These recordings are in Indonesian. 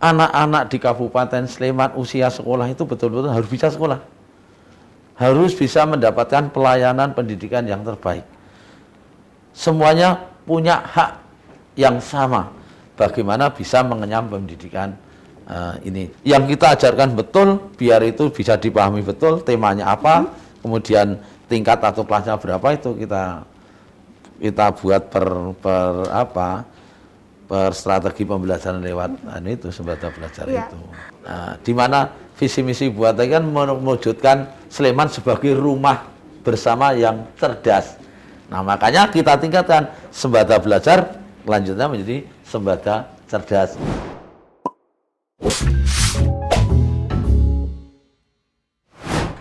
anak-anak di Kabupaten Sleman usia sekolah itu betul-betul harus bisa sekolah. Harus bisa mendapatkan pelayanan pendidikan yang terbaik. Semuanya punya hak yang sama. Bagaimana bisa mengenyam pendidikan ini. Yang kita ajarkan betul, biar itu bisa dipahami betul, temanya apa, kemudian tingkat atau kelasnya berapa itu kita buat per strategi pembelajaran lewat itu Sembada Belajar itu. Nah, di mana visi misi buatan kan mewujudkan Sleman sebagai rumah bersama yang cerdas. Nah, makanya kita tingkatkan Sembada Belajar, lanjutnya menjadi Sembada Cerdas.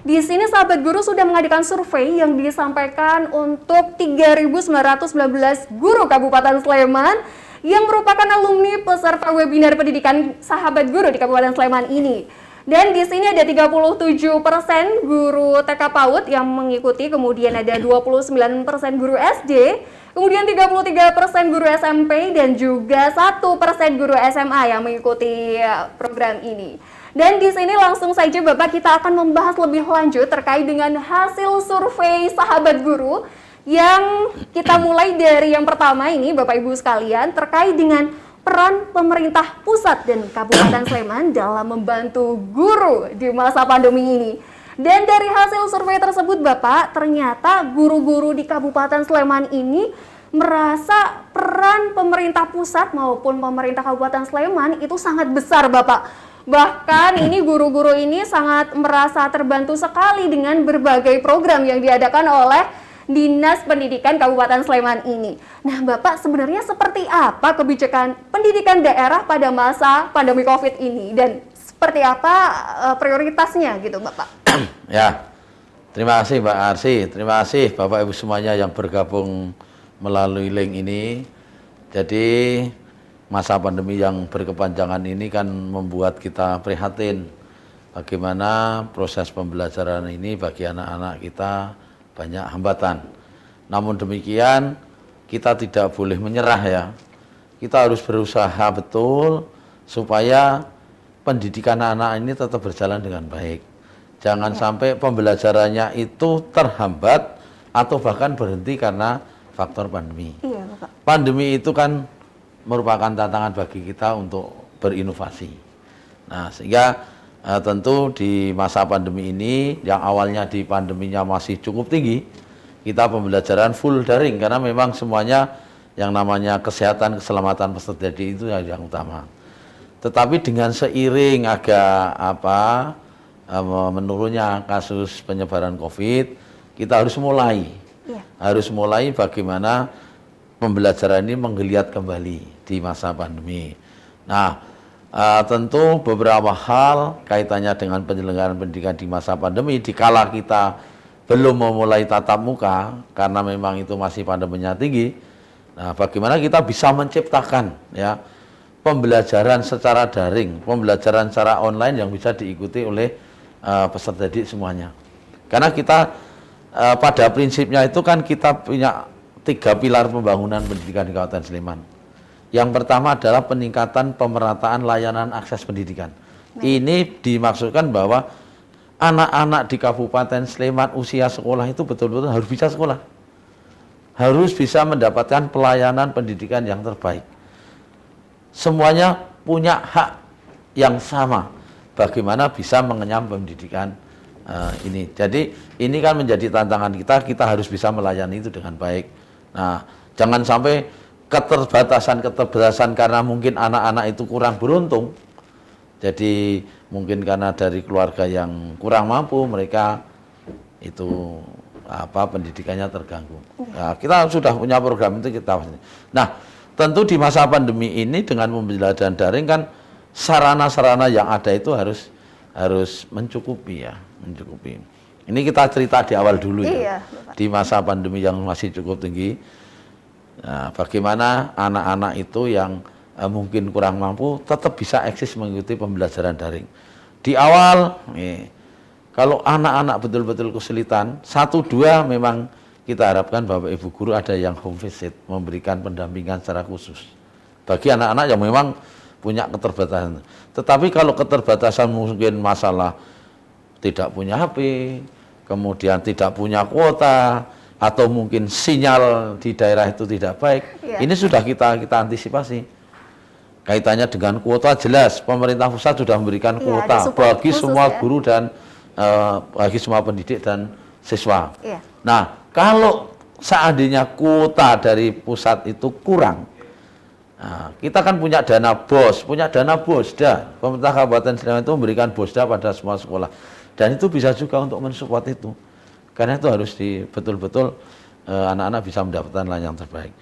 Di sini sahabat guru sudah mengadakan survei yang disampaikan untuk 3.919 guru Kabupaten Sleman yang merupakan alumni peserta webinar pendidikan sahabat guru di Kabupaten Sleman ini. Dan di sini ada 37% guru TK PAUD yang mengikuti, kemudian ada 29% guru SD, kemudian 33% guru SMP, dan juga 1% guru SMA yang mengikuti program ini. Dan di sini langsung saja Bapak kita akan membahas lebih lanjut terkait dengan hasil survei sahabat guru yang kita mulai dari yang pertama ini Bapak Ibu sekalian terkait dengan peran pemerintah pusat dan Kabupaten Sleman dalam membantu guru di masa pandemi ini. Dan dari hasil survei tersebut Bapak, ternyata guru-guru di Kabupaten Sleman ini merasa peran pemerintah pusat maupun pemerintah Kabupaten Sleman itu sangat besar Bapak. Bahkan ini guru-guru ini sangat merasa terbantu sekali dengan berbagai program yang diadakan oleh Dinas Pendidikan Kabupaten Sleman ini. Nah Bapak, sebenarnya seperti apa kebijakan pendidikan daerah pada masa pandemi COVID ini dan seperti apa prioritasnya gitu Bapak? Ya, terima kasih Mbak Arsi, terima kasih Bapak Ibu semuanya yang bergabung melalui link ini. Jadi masa pandemi yang berkepanjangan ini kan membuat kita prihatin bagaimana proses pembelajaran ini bagi anak-anak kita banyak hambatan. Namun demikian kita tidak boleh menyerah ya. Kita harus berusaha betul supaya pendidikan anak-anak ini tetap berjalan dengan baik. Jangan sampai pembelajarannya itu terhambat atau bahkan berhenti karena faktor pandemi. Iya, Bapak. Pandemi itu kan merupakan tantangan bagi kita untuk berinovasi. Nah, sehingga tentu di masa pandemi ini, yang awalnya di pandeminya masih cukup tinggi, kita pembelajaran full daring, karena memang semuanya yang namanya kesehatan, keselamatan peserta didik itu yang utama. Tetapi dengan seiring agak menurunnya kasus penyebaran COVID, kita harus mulai. Harus mulai bagaimana pembelajaran ini menggeliat kembali di masa pandemi. Nah, tentu beberapa hal kaitannya dengan penyelenggaraan pendidikan di masa pandemi, dikala kita belum memulai tatap muka, karena memang itu masih pandeminya tinggi. Nah, bagaimana kita bisa menciptakan ya pembelajaran secara daring, pembelajaran secara online yang bisa diikuti oleh peserta didik semuanya. Karena kita pada prinsipnya itu kan kita punya 3 pilar pembangunan pendidikan di Kabupaten Sleman. Yang pertama adalah peningkatan pemerataan layanan akses pendidikan. Ini dimaksudkan bahwa anak-anak di Kabupaten Sleman usia sekolah itu betul-betul harus bisa sekolah. Harus bisa mendapatkan pelayanan pendidikan yang terbaik. Semuanya punya hak yang sama. Bagaimana bisa mengenyam pendidikan ini. Jadi ini kan menjadi tantangan kita harus bisa melayani itu dengan baik. Nah, jangan sampai keterbatasan karena mungkin anak-anak itu kurang beruntung. Jadi mungkin karena dari keluarga yang kurang mampu, mereka itu pendidikannya terganggu. Nah, kita sudah punya program itu kita. Nah, tentu di masa pandemi ini dengan pembelajaran daring kan sarana-sarana yang ada itu harus mencukupi ya, mencukupi. Ini kita cerita di awal dulu ya. Di masa pandemi yang masih cukup tinggi. Nah, bagaimana anak-anak itu yang mungkin kurang mampu tetap bisa eksis mengikuti pembelajaran daring. Di awal, kalau anak-anak betul-betul kesulitan, 1-2 memang kita harapkan Bapak Ibu Guru ada yang home visit, memberikan pendampingan secara khusus. Bagi anak-anak yang memang punya keterbatasan. Tetapi kalau keterbatasan mungkin masalah tidak punya HP, kemudian tidak punya kuota, atau mungkin sinyal di daerah itu tidak baik, ini sudah kita antisipasi. Kaitannya dengan kuota jelas, pemerintah pusat sudah memberikan kuota bagi semua guru dan bagi semua pendidik dan siswa. Nah, kalau seandainya kuota dari pusat itu kurang, nah, kita kan punya dana BOSDA. Pemerintah Kabupaten Sleman itu memberikan BOSDA pada semua sekolah. Dan itu bisa juga untuk mensupport itu. Karena itu harus betul-betul anak-anak bisa mendapatkan layanan terbaik.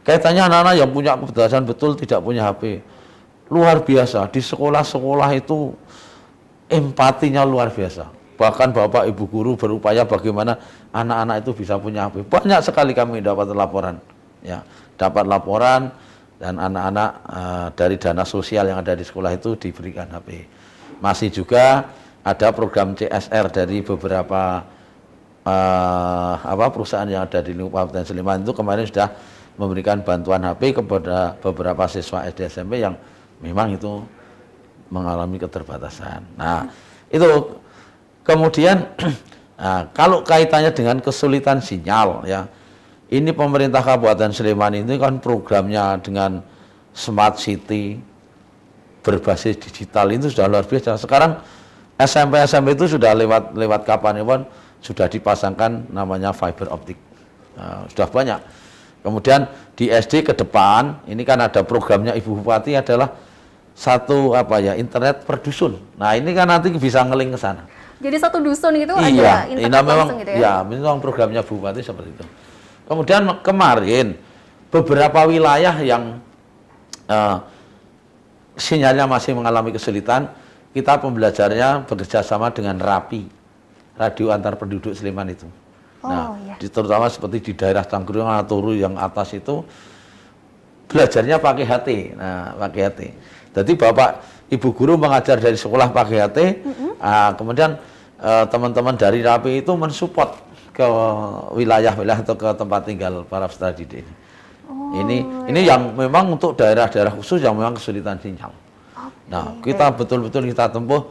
Kaitannya anak-anak yang punya keterbatasan betul tidak punya HP. Luar biasa, di sekolah-sekolah itu empatinya luar biasa. Bahkan Bapak Ibu guru berupaya bagaimana anak-anak itu bisa punya HP. Banyak sekali kami dapat laporan. Ya, dapat laporan dan anak-anak dari dana sosial yang ada di sekolah itu diberikan HP. Masih juga ada program CSR dari beberapa perusahaan yang ada di Kabupaten Sleman itu kemarin sudah memberikan bantuan HP kepada beberapa siswa SD SMP yang memang itu mengalami keterbatasan. Nah, itu kemudian kalau kaitannya dengan kesulitan sinyal ya. Ini pemerintah Kabupaten Sleman ini kan programnya dengan Smart City berbasis digital itu sudah luar biasa. Sekarang SMP itu sudah lewat kapanpun sudah dipasangkan namanya fiber optik. Nah, sudah banyak. Kemudian di SD ke depan ini kan ada programnya Ibu Bupati adalah satu internet per dusun. Nah, ini kan nanti bisa ngeling ke sana. Jadi satu dusun itu iya, ada internet langsung gitu ya? Iya, memang programnya Bupati seperti itu. Kemudian kemarin beberapa wilayah yang sinyalnya masih mengalami kesulitan, kita pembelajarannya bekerja sama dengan RAPI, Radio Antar Penduduk Sleman itu. Terutama seperti di daerah Cangkruang atau Turu yang atas itu belajarnya pakai HT. Nah, pakai HT. Jadi Bapak Ibu guru mengajar dari sekolah pakai HT, kemudian teman-teman dari RAPI itu mensupport ke wilayah-wilayah atau ke tempat tinggal para peserta didik. Ini yang memang untuk daerah-daerah khusus yang memang kesulitan sinyal. Nah, kita betul-betul kita tempuh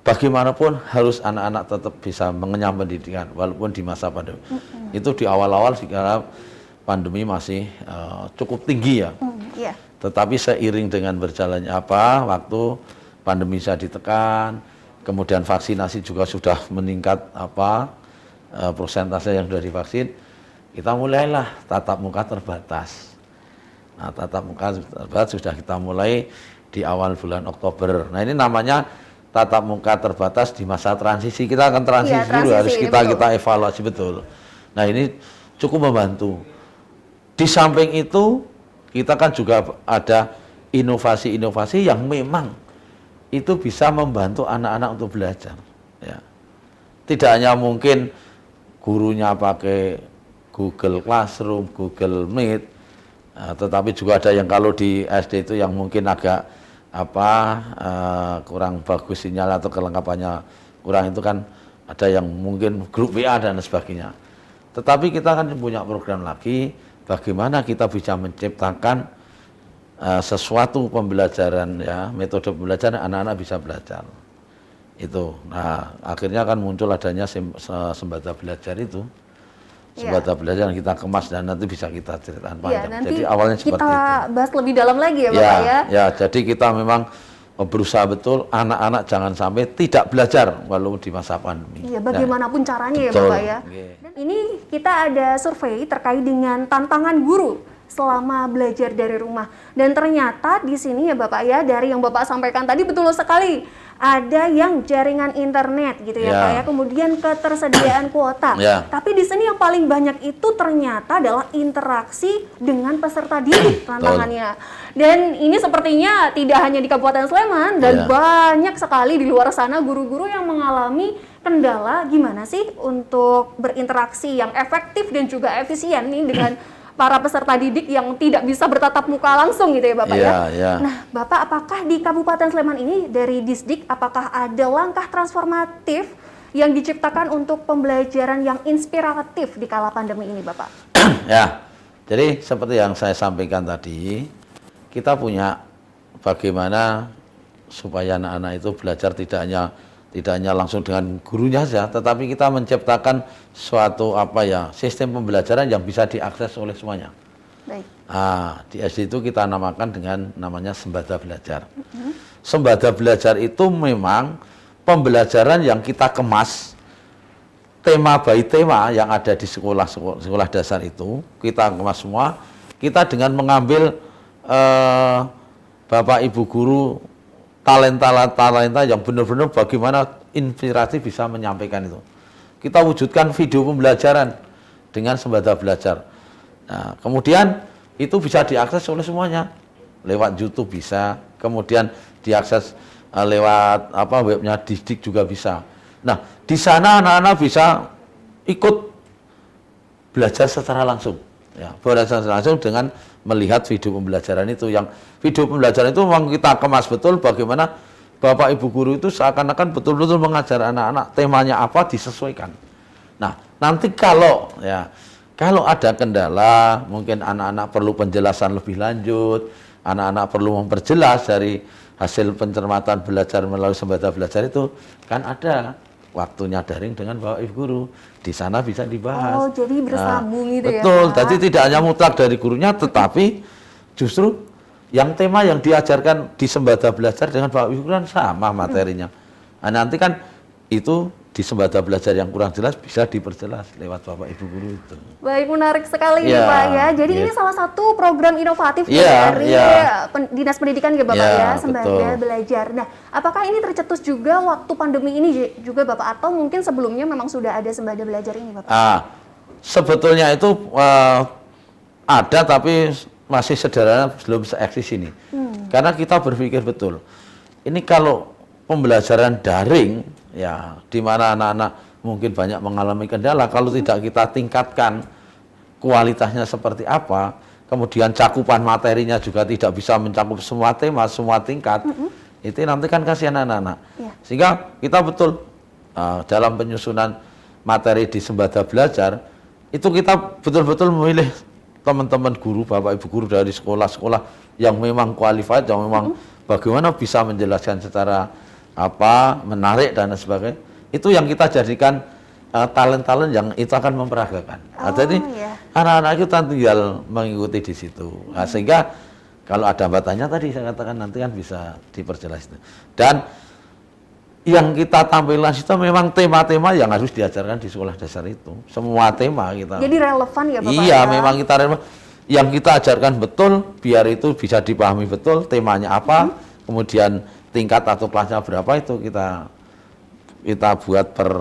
bagaimanapun harus anak-anak tetap bisa mengenyam pendidikan walaupun di masa pandemi. Itu di awal-awal segala pandemi masih cukup tinggi ya. Tetapi seiring dengan berjalannya waktu pandemi bisa ditekan, kemudian vaksinasi juga sudah meningkat persentase yang sudah divaksin, kita mulailah tatap muka terbatas. Nah, tatap muka terbatas sudah kita mulai di awal bulan Oktober. Nah, ini namanya tatap muka terbatas di masa transisi. Kita akan transisi dulu, harus kita evaluasi betul. Nah, ini cukup membantu. Di samping itu, kita kan juga ada inovasi-inovasi yang memang itu bisa membantu anak-anak untuk belajar. Ya. Tidak hanya mungkin gurunya pakai Google Classroom, Google Meet, tetapi juga ada yang kalau di SD itu yang mungkin agak kurang bagus sinyal atau kelengkapannya kurang, itu kan ada yang mungkin grup WA dan sebagainya. Tetapi kita kan punya program lagi, bagaimana kita bisa menciptakan sesuatu pembelajaran ya, metode pembelajaran anak-anak bisa belajar. Itu. Nah, akhirnya kan muncul adanya sembada belajar itu. Sembada belajar yang kita kemas dan nanti bisa kita ceritakan panjang. Jadi awalnya seperti itu. Kita bahas lebih dalam lagi ya Bapak ya. Ya, jadi kita memang berusaha betul anak-anak jangan sampai tidak belajar walaupun di masa pandemi. Iya, bagaimanapun caranya ya Bapak ya. Dan ini kita ada survei terkait dengan tantangan guru selama belajar dari rumah. Dan ternyata di sini ya Bapak ya, dari yang Bapak sampaikan tadi betul sekali. Ada yang jaringan internet gitu ya Pak ya, kemudian ketersediaan kuota. Tapi di sini yang paling banyak itu ternyata adalah interaksi dengan peserta didik tantangannya. Dan ini sepertinya tidak hanya di Kabupaten Sleman dan banyak sekali di luar sana guru-guru yang mengalami kendala gimana sih untuk berinteraksi yang efektif dan juga efisien nih dengan para peserta didik yang tidak bisa bertatap muka langsung gitu ya Bapak ya. Nah Bapak, apakah di Kabupaten Sleman ini dari Disdik apakah ada langkah transformatif yang diciptakan untuk pembelajaran yang inspiratif di kala pandemi ini Bapak? Ya, jadi seperti yang saya sampaikan tadi, kita punya bagaimana supaya anak-anak itu belajar tidak hanya langsung dengan gurunya saja, tetapi kita menciptakan suatu sistem pembelajaran yang bisa diakses oleh semuanya. Baik. Di SD itu kita namakan dengan namanya Sembada Belajar. Sembada Belajar itu memang pembelajaran yang kita kemas tema by tema yang ada di sekolah dasar itu, kita kemas semua. Kita dengan mengambil Bapak Ibu guru talenta yang benar-benar bagaimana inspirasi bisa menyampaikan itu. Kita wujudkan video pembelajaran dengan Sembada Belajar. Nah, kemudian itu bisa diakses oleh semuanya. Lewat YouTube bisa, kemudian diakses lewat webnya Dikdik juga bisa. Nah, di sana anak-anak bisa ikut belajar secara langsung. Ya, belajar secara langsung dengan melihat video pembelajaran itu. Yang video pembelajaran itu memang kita kemas betul bagaimana Bapak Ibu guru itu seakan-akan betul-betul mengajar anak-anak, temanya apa disesuaikan. Nah, nanti kalau ada kendala, mungkin anak-anak perlu penjelasan lebih lanjut, anak-anak perlu memperjelas dari hasil pencermatan belajar melalui Sembada Belajar itu, kan ada waktunya daring dengan Bapak Ibu guru. Di sana bisa dibahas. Oh, jadi bersambung gitu ya, betul, Pak? jadi tidak hanya mutlak dari gurunya, tetapi justru yang tema yang diajarkan di Sembada Belajar dengan Bapak Ibu guru kan sama materinya. Nah, nanti kan itu di Sembada Belajar yang kurang jelas bisa diperjelas lewat Bapak Ibu guru itu. Baik, menarik sekali nih Ya, Pak ya. Jadi ya. ini salah satu program inovatif Ya, dari ya. Dinas Pendidikan ya Bapak Ya, ya, Sembada betul. Belajar. Nah, apakah ini tercetus juga waktu pandemi ini juga Bapak, atau mungkin sebelumnya memang sudah ada Sembada Belajar ini Bapak? Sebetulnya itu ada, tapi masih sederhana, belum se-eksis ini. Karena kita berpikir betul, ini kalau pembelajaran daring, ya, di mana anak-anak mungkin banyak mengalami kendala, kalau tidak kita tingkatkan kualitasnya seperti apa, kemudian cakupan materinya juga tidak bisa mencakup semua tema, semua tingkat, itu nanti kan kasihan anak-anak. Ya. Sehingga kita betul dalam penyusunan materi di Sembada Belajar, itu kita betul-betul memilih teman-teman guru, Bapak Ibu guru dari sekolah-sekolah yang memang qualified, yang memang bagaimana bisa menjelaskan secara menarik dan sebagainya. Itu yang kita jadikan talent-talent yang itu akan memperagakan. Jadi anak-anak kita tinggal mengikuti di situ. Nah, sehingga kalau ada hambatannya tadi saya katakan nanti kan bisa diperjelas itu. Dan yang kita tampilkan itu memang tema-tema yang harus diajarkan di sekolah dasar itu. Semua tema kita. Jadi relevan ya Bapak? Iya, memang kita relevan. Yang kita ajarkan betul, biar itu bisa dipahami betul temanya apa, kemudian tingkat atau kelasnya berapa, itu kita buat per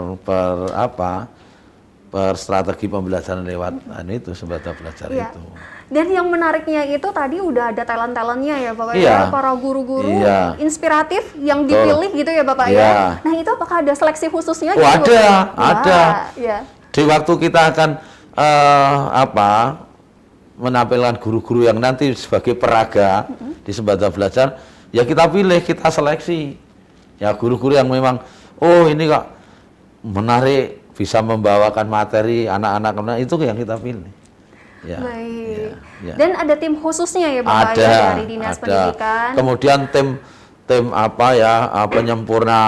strategi pembelajaran lewat itu Sembada Belajar itu. Dan yang menariknya itu tadi udah ada talent-talentnya ya Bapak Iya. ya, para guru-guru Iya. inspiratif yang dipilih gitu ya Bapak Iya. ya. Nah, itu apakah ada seleksi khususnya? Oh, gitu, ada, Bapak? ada. Ya. Di waktu kita akan menampilkan guru-guru yang nanti sebagai peraga di Sembada Belajar, ya kita pilih, kita seleksi. Ya guru-guru yang memang, oh ini kok menarik, bisa membawakan materi anak-anak, itu yang kita pilih. Ya, Baik. ya. Dan ada tim khususnya ya Bapak Ada, ya dari Dinas Pendidikan. Kemudian tim penyempurna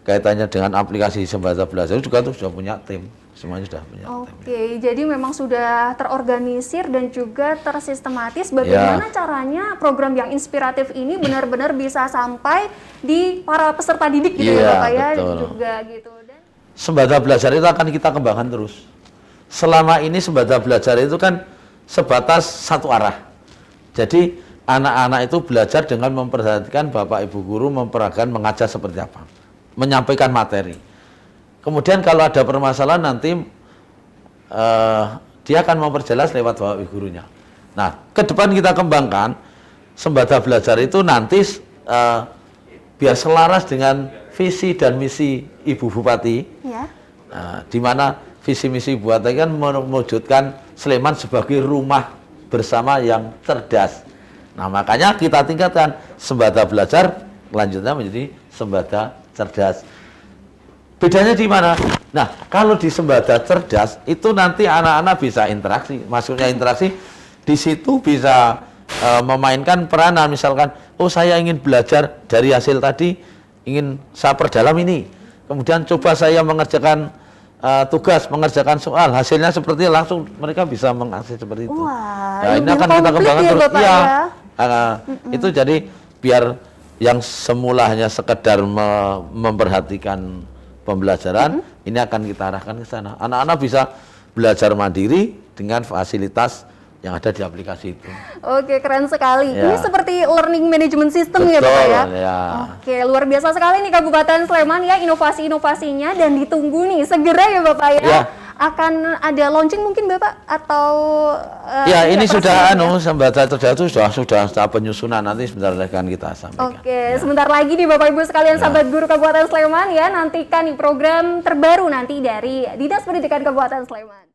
kaitannya dengan aplikasi Sembada Belajar juga tuh sudah punya tim. Semuanya sudah punya tim. Oke, jadi memang sudah terorganisir dan juga tersistematis bagaimana caranya program yang inspiratif ini benar-benar bisa sampai di para peserta didik gitu ya Bapak ya, betul. juga gitu. Dan Sembada Belajar itu akan kita kembangkan terus. Selama ini Sembada Belajar itu kan sebatas satu arah. Jadi anak-anak itu belajar dengan memperhatikan Bapak Ibu guru memperagakan mengajar seperti apa, menyampaikan materi. Kemudian kalau ada permasalahan nanti dia akan memperjelas lewat Bapak Ibu gurunya. Nah, ke depan kita kembangkan Sembada Belajar itu nanti biar selaras dengan visi dan misi Ibu Bupati. ya. Di mana visi misi Ibu Bupati kan mewujudkan Sleman sebagai rumah bersama yang cerdas. Nah, makanya kita tingkatkan Sembada Belajar, lanjutnya menjadi Sembada Cerdas. Bedanya di mana? Nah, kalau di Sembada Cerdas itu nanti anak-anak bisa interaksi. Maksudnya interaksi di situ bisa memainkan peranan, misalkan, oh saya ingin belajar dari hasil tadi, ingin saya perdalam ini, kemudian coba saya mengerjakan tugas, mengerjakan soal, hasilnya seperti langsung mereka bisa mengakses seperti itu. Wah, Nah, ini lebih akan kita komplit kembangkan ya, terus. Bapak, Iya. ya? Itu jadi biar yang semula hanya sekedar memperhatikan pembelajaran, ini akan kita arahkan ke sana. Anak-anak bisa belajar mandiri dengan fasilitas yang ada di aplikasi itu. Oke, keren sekali. Ya. Ini seperti learning management system ya, Betul, Bapak ya? ya. Oke, luar biasa sekali nih Kabupaten Sleman ya, inovasi-inovasinya, dan ditunggu nih segera ya Bapak ya. Ya. Akan ada launching mungkin Bapak atau Ya, ini sudah persiapannya? Sembada Cerdas itu sudah tahap penyusunan, nanti sebentar lagi akan kita sampaikan. Oke, sebentar lagi nih Bapak Ibu sekalian, sahabat guru Kabupaten Sleman ya, nantikan nih program terbaru nanti dari Dinas Pendidikan Kabupaten Sleman.